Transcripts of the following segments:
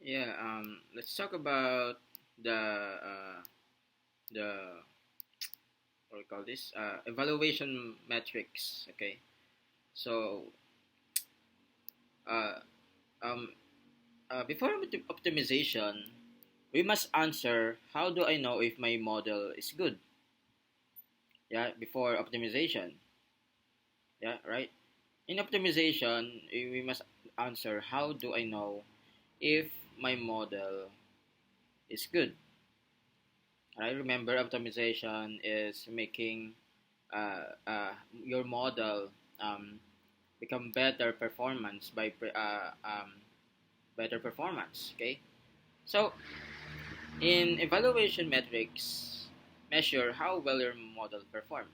Yeah, let's talk about the what we call this evaluation metrics. Okay, so uh, um, before optimization, we must answer how do I know if my model is good? Yeah, before optimization. Yeah, right. In optimization, we must answer how do I know if my model is good? I remember optimization is making your model um, become better performance by better performance. Okay, so in evaluation metrics, measure how well your model perform.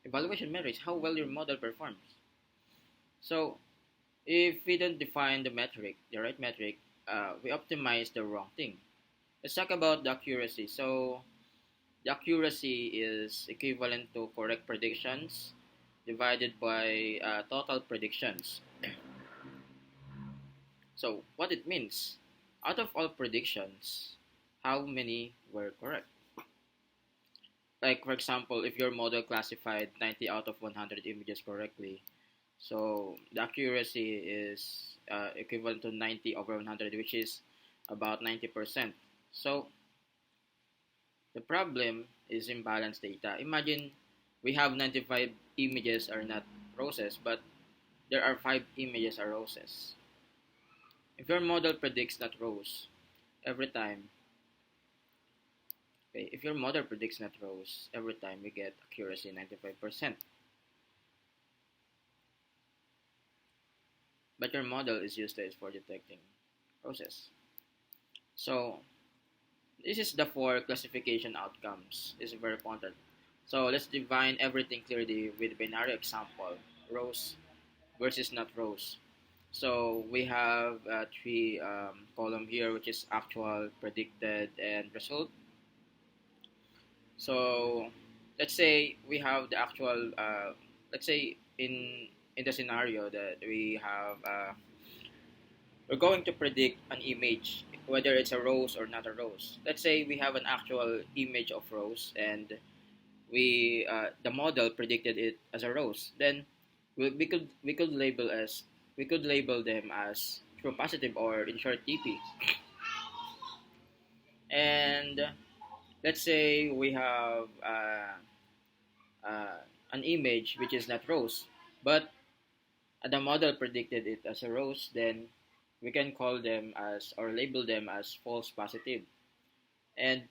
Evaluation metrics how well your model performs. So if we don't define the right metric, we optimize the wrong thing. Let's talk about the accuracy. So the accuracy is equivalent to correct predictions divided by total predictions. So what it means, out of all predictions, how many were correct? Like for example, if your model classified 90 out of 100 images correctly, so the accuracy is equivalent to 90 over 100, which is about 90%. So the problem is imbalanced data. Imagine we have 95 images are not roses, but there are 5 images are roses. If your model predicts not rose every time, okay, if your model predicts not rose every time, you get accuracy 95%. But your model is useless for detecting roses. So this is the four classification outcomes. This is very important. So let's define everything clearly with binary example, rows versus not rows. So we have three column here, which is actual, predicted, and result. So let's say we have the actual. Let's say in the scenario that we have, we're going to predict an image, whether it's a rose or not a rose. Let's say we have an actual image of rose, and we the model predicted it as a rose. Then we could label them as true positive, or in short TP. And let's say we have uh, an image which is not rose, but the model predicted it as a rose. Then we can call them as, or label them as, false positive. And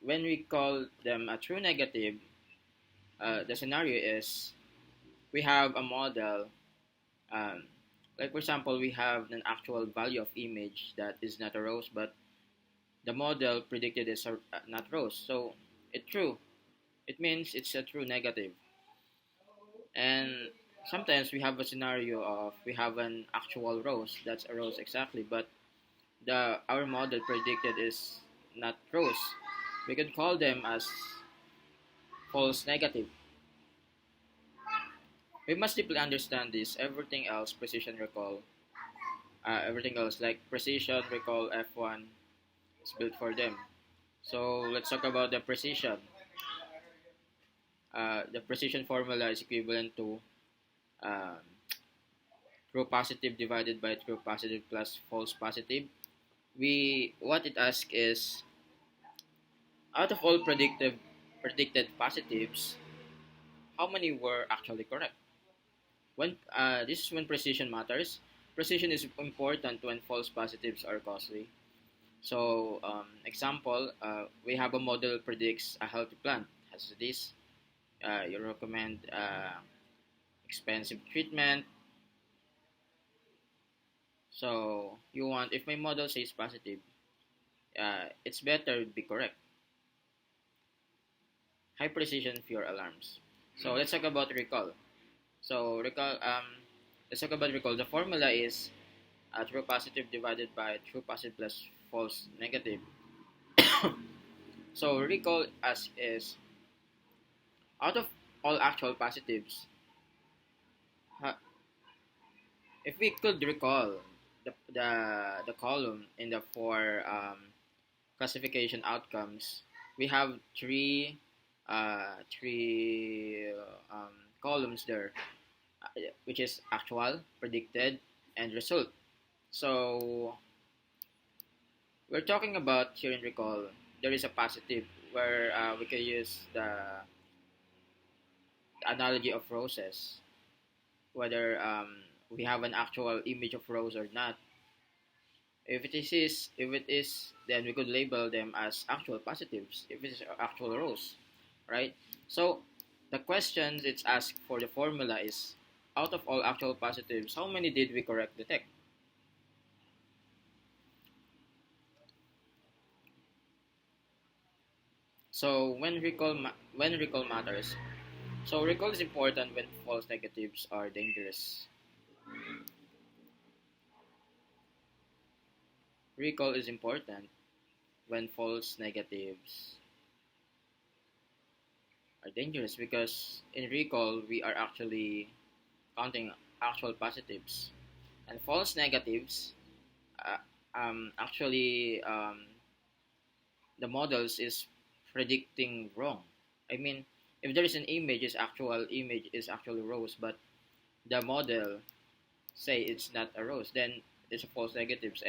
when we call them a true negative, the scenario is we have a model. Um, like for example, we have an actual value of image that is not a rose, but the model predicted is not rose. So it's true. It means it's a true negative. And sometimes we have a scenario of we have an actual rose that's a rose exactly, but the our model predicted is not rose. We could call them as false negative. We must deeply understand this. Everything else, precision recall, everything else like precision recall F1 is built for them. So let's talk about the precision. The precision formula is equivalent to um, true positive divided by true positive plus false positive. We what it asks is, out of all predicted positives, how many were actually correct? When this is when precision matters. Precision is important when false positives are costly. So, example, we have a model predicts a healthy plant has this. You recommend expensive treatment. So you want, if my model says positive, it's better to be correct. High precision, fewer alarms. So let's talk about recall. So recall. Let's talk about recall. The formula is true positive divided by true positive plus false negative. So recall as is, out of all actual positives, ha- if we could recall, the column in the four classification outcomes, we have three columns there, which is actual, predicted, and result. So we're talking about here in recall. There is a positive where we can use the analogy of roses, whether we have an actual image of rose or not. If it is, then we could label them as actual positives. If it is actual rose, right? So the question it's asked for the formula is, out of all actual positives, how many did we correct detect? So when recall matters. So recall is important when false negatives are dangerous. Recall is important when false negatives are dangerous because in recall we are actually counting actual positives, and false negatives uh, actually the models is predicting wrong. I mean, if there is an image is actually rose, but the model say it's not a rose, then it's a false negatives,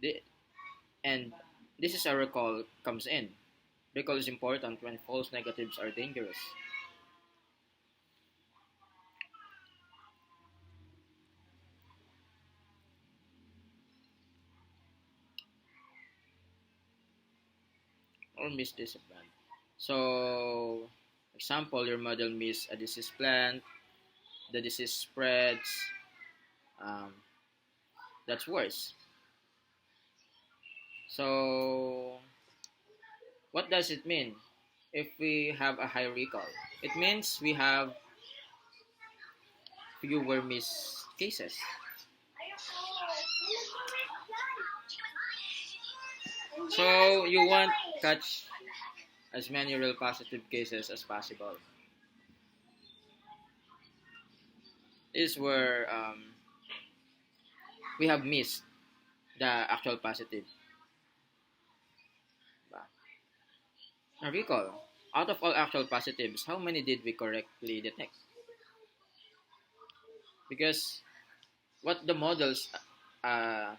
the, and this is a recall comes in. Recall is important when false negatives are dangerous. Or miss this plant. So, example, your model miss a disease plant, the disease spreads. Um, that's worse. So, what does it mean if we have a high recall? It means we have fewer miss cases. So, you want catch as many real positive cases as possible. Is where we have missed the actual positive. Now recall, out of all actual positives, how many did we correctly detect? Because what the models uh,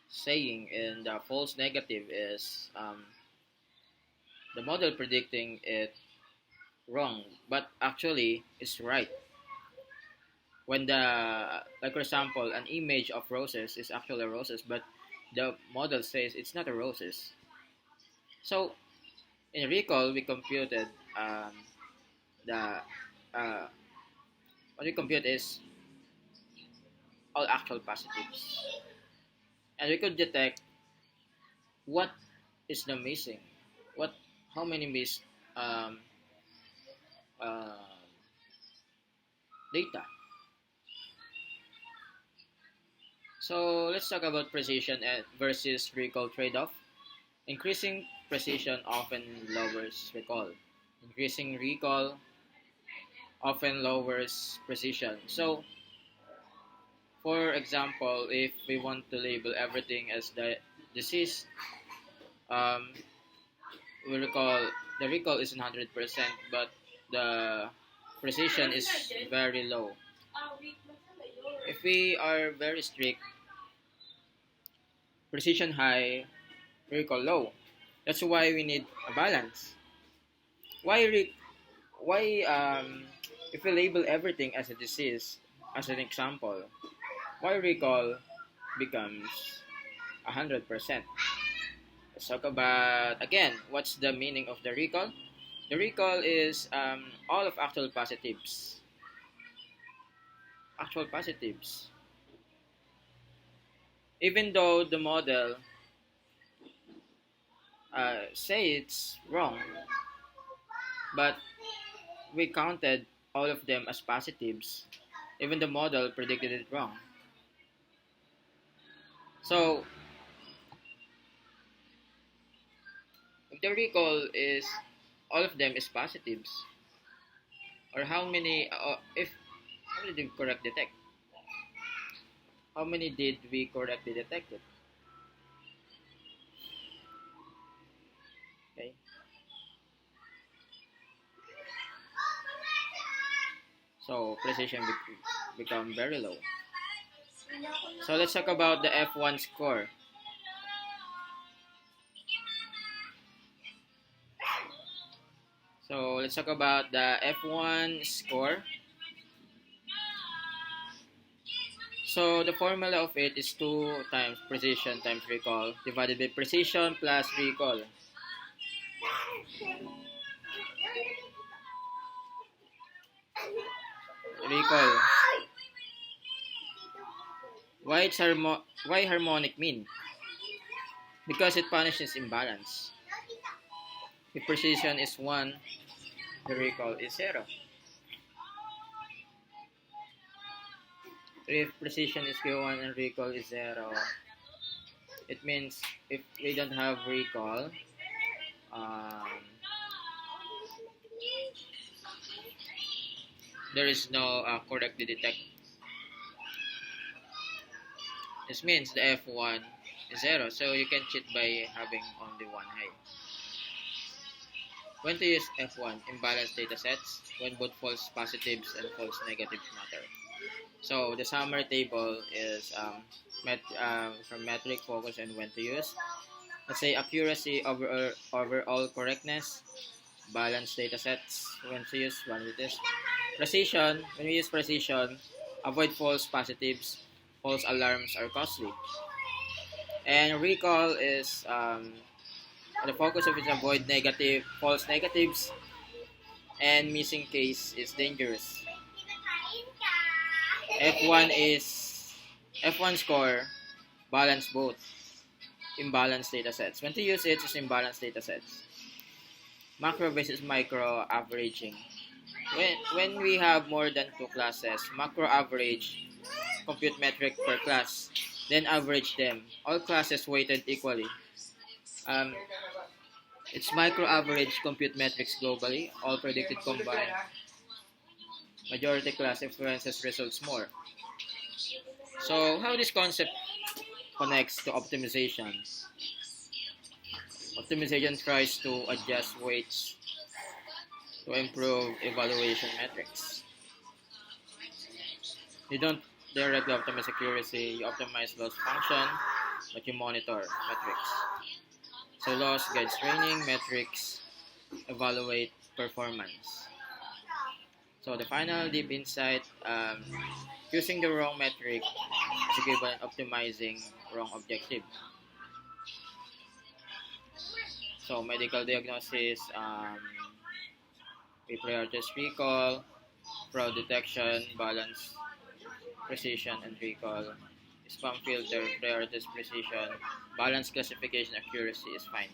saying in the false negative is the model predicting it wrong, but actually it's right. When like for example, an image of roses is actually roses, but the model says it's not a roses. So in recall, we computed the uh, what we compute is all actual positives, and we could detect what is the missing, what how many missed um, uh, data. So let's talk about precision and versus recall trade-off. Increasing precision often lowers recall. Increasing recall often lowers precision. So, for example, if we want to label everything as the disease, um, we recall the recall is 100%, but the precision is very low. If we are very strict, precision high, recall low. That's why we need a balance. Why why if we label everything as a disease, as an example, why recall becomes 100%? Let's talk about again what's the meaning of the recall. The recall is all of actual positives. Even though the model say it's wrong, but we counted all of them as positives. Even the model predicted it wrong. So if the recall is all of them is positives, or how many if how many did we correct detect? how many did we correctly detect it? Okay. So precision become very low. So let's talk about the F1 score. So let's talk about the F1 score. So the formula of it is 2 times precision times recall divided by precision plus recall. Recall. Why harmonic mean? Because it punishes imbalance. If precision is 1, the recall is 0. If precision is Q1 and recall is 0, it means if we don't have recall, um, there is no correctly detect. This means the F1 is 0, so you can cheat by having only one high. When to use F1? Imbalanced data sets, when both false positives and false negatives matter. So the summary table is from metric, focus, and when to use. Let's say accuracy, overall correctness, balanced data sets, when to use, when to use. Precision, when we use precision, avoid false positives, false alarms are costly. And recall is the focus of it is avoid false negatives, and missing case is dangerous. F1 is F1 score, balance both imbalanced data sets. When to use it is imbalanced data sets. Macro versus micro averaging. When we have more than 2 classes, macro average compute metric per class, then average them. All classes weighted equally. Um, it's micro average compute metrics globally, all predicted combined. Majority class influences results more. So how this concept connects to optimization? Optimization tries to adjust weights to improve evaluation metrics. You don't directly optimize accuracy, you optimize loss function, but you monitor metrics. So loss guides training, metrics evaluate performance. So the final deep insight, choosing the wrong metric is equivalent optimizing wrong objective. So medical diagnosis, we prioritize recall, fraud detection, balance, precision, and recall. Spam filter, prioritize precision, balance classification, accuracy is fine.